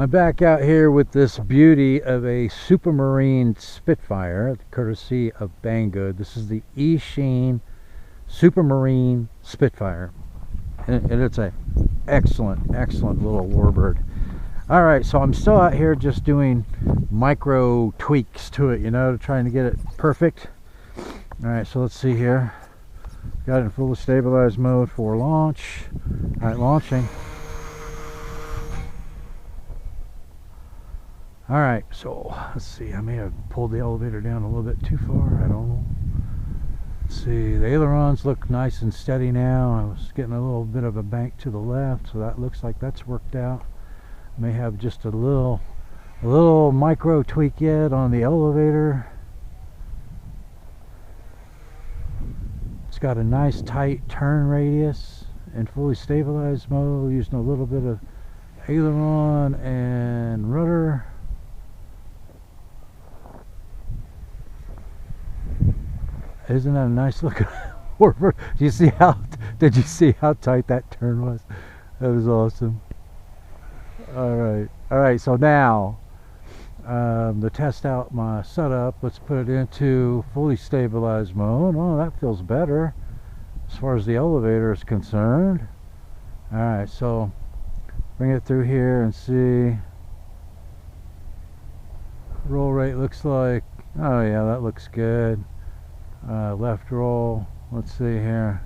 I'm back out here with this beauty of a Supermarine Spitfire, courtesy of Banggood. This is the Eachine Supermarine Spitfire, and it's a excellent little warbird. All right, so I'm still out here just doing micro tweaks to it, you know, trying to get it perfect. All right, so let's see here. Got it in fully stabilized mode for launch. All right, launching. All right, so let's see. I may have pulled the elevator down a little bit too far. I don't know. Let's see. The ailerons look nice and steady now. I was getting a little bit of a bank to the left, so that looks like that's worked out. May have just a little micro tweak yet on the elevator. It's got a nice tight turn radius in fully stabilized mode, using a little bit of aileron and rudder. Isn't that a nice looking warbird? Did you see how tight that turn was? That was awesome. All right. So now to test out my setup, let's put it into fully stabilized mode. Oh, that feels better as far as the elevator is concerned. All right, so bring it through here and see. Roll rate looks like, oh yeah, that looks good. Left roll, let's see here.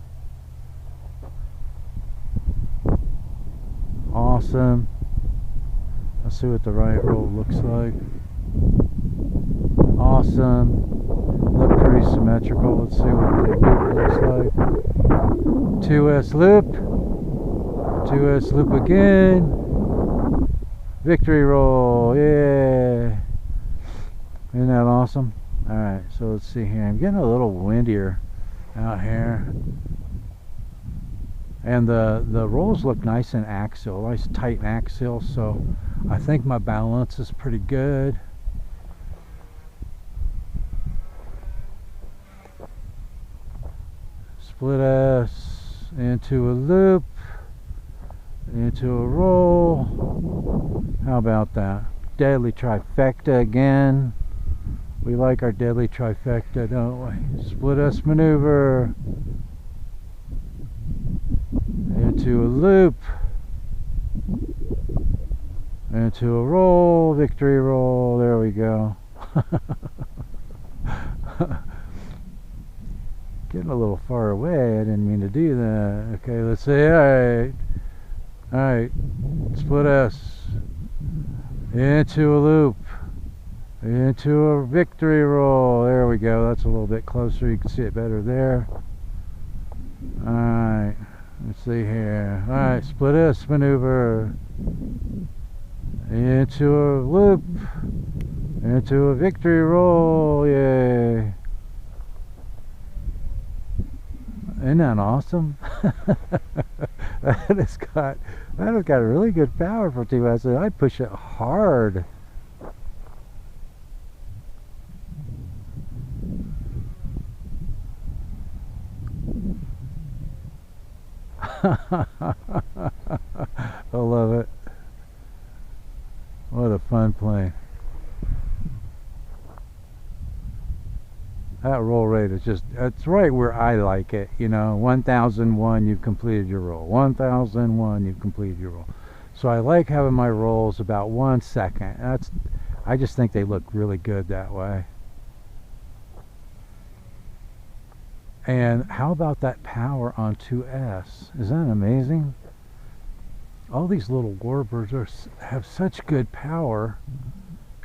Awesome. Let's see what the right roll looks like. Awesome. Look pretty symmetrical. Let's see what the loop looks like. 2S loop. 2S loop again. Victory roll. Yeah. Isn't that awesome? Alright, so let's see here. I'm getting a little windier out here. And the rolls look nice and axial, nice tight and axial, so I think my balance is pretty good. Split S into a loop, into a roll. How about that? Deadly trifecta again. We like our deadly trifecta, don't we? Split S maneuver. Into a loop. Into a roll. Victory roll. There we go. Getting a little far away. I didn't mean to do that. Okay, let's say, alright. Alright. Split S. Into a loop. Into a victory roll. There we go. That's a little bit closer. You can see it better there. Alright. Let's see here. Alright. Split S maneuver. Into a loop. Into a victory roll. Yay. Isn't that awesome? that has got really good power for 2S. I push it hard. I love it. What a fun plane. That roll rate is just, it's right where I like it, you know. 1001, you've completed your roll. 1001, you've completed your roll. So I like having my rolls about 1 second. I just think they look really good that way. And how about that power on 2S? Isn't that amazing? All these little warbirds have such good power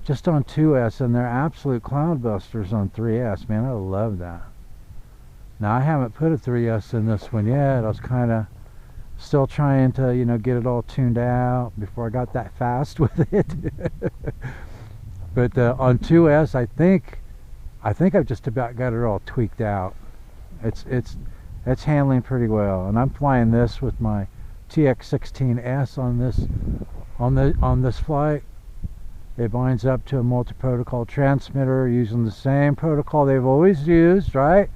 just on 2S, and they're absolute cloudbusters on 3S. Man, I love that. Now, I haven't put a 3S in this one yet. I was kind of still trying to, you know, get it all tuned out before I got that fast with it. But on 2S, I think I've just about got it all tweaked out. It's handling pretty well, and I'm flying this with my TX16S on this flight. It binds up to a multi-protocol transmitter using the same protocol they've always used, right?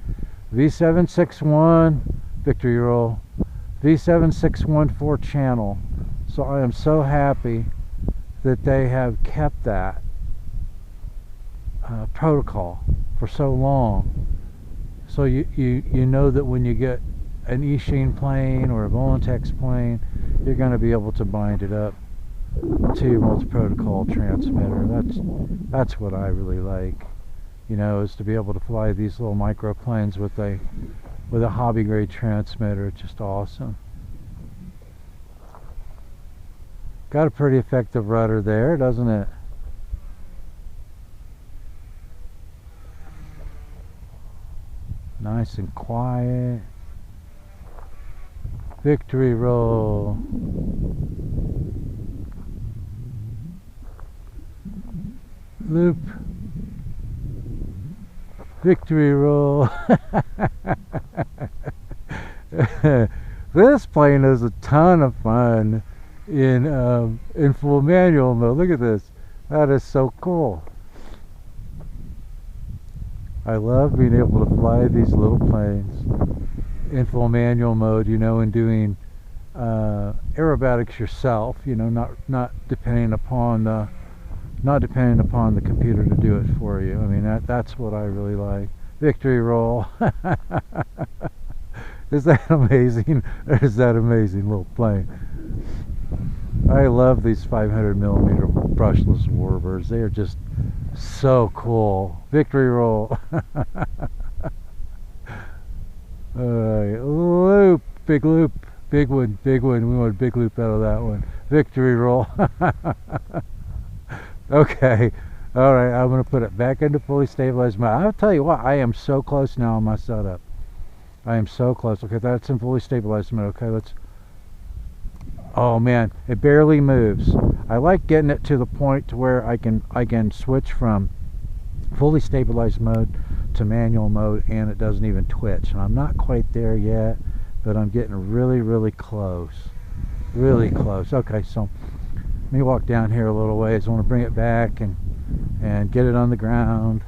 V761 victory roll, V7614 channel. So I am so happy that they have kept that protocol for so long. So you know that when you get an Eachine plane or a Volantex plane, you're going to be able to bind it up to your multi-protocol transmitter. That's what I really like, you know, is to be able to fly these little microplanes with a hobby grade transmitter. It's just awesome. Got a pretty effective rudder there, doesn't it? Nice and quiet. Victory roll. Loop. Victory roll. This plane is a ton of fun in full manual mode. Look at this. That is so cool. I love being able to fly these little planes in full manual mode, you know, and doing aerobatics yourself, you know, not depending upon the computer to do it for you. I mean, that's what I really like. Victory roll. Is that amazing? Or is that amazing little plane? I love these 500mm brushless warbirds. They are just so cool. Victory roll. Loop, big loop, big one. We want a big loop out of that one. Victory roll. Okay, all right, I'm going to put it back into fully stabilized mode. I'll tell you what, I am so close now on my setup. I am so close. Okay, that's in fully stabilized mode. Okay, let's... Oh man, it barely moves. I like getting it to the point to where I can switch from fully stabilized mode to manual mode and it doesn't even twitch. And I'm not quite there yet, but I'm getting really close. Really close. Okay, so let me walk down here a little ways. I want to bring it back and get it on the ground.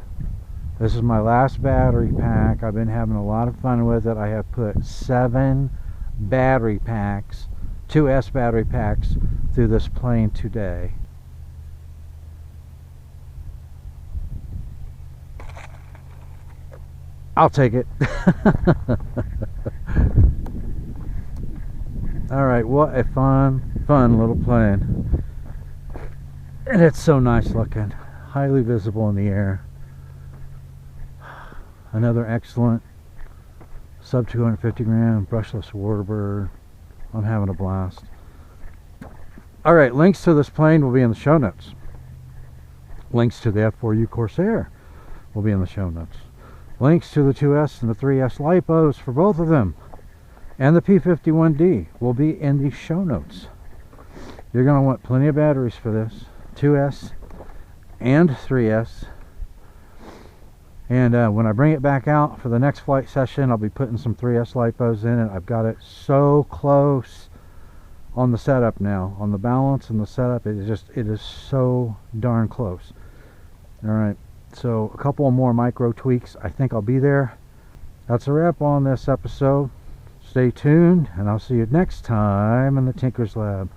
This is my last battery pack. I've been having a lot of fun with it. I have put 7 battery packs, 2S battery packs, through this plane today. I'll take it. Alright, what a fun little plane. And it's so nice looking. Highly visible in the air. Another excellent sub 250 gram brushless warbird. I'm having a blast. Alright, links to this plane will be in the show notes. Links to the F4U Corsair will be in the show notes. Links to the 2S and the 3S LiPos for both of them, and the P51D will be in the show notes. You're going to want plenty of batteries for this, 2S and 3S. And when I bring it back out for the next flight session, I'll be putting some 3S LiPos in it. I've got it so close on the setup now, on the balance and the setup. It is so darn close. All right. So a couple more micro tweaks. I think I'll be there. That's a wrap on this episode. Stay tuned, and I'll see you next time in the Tinkerz Lab.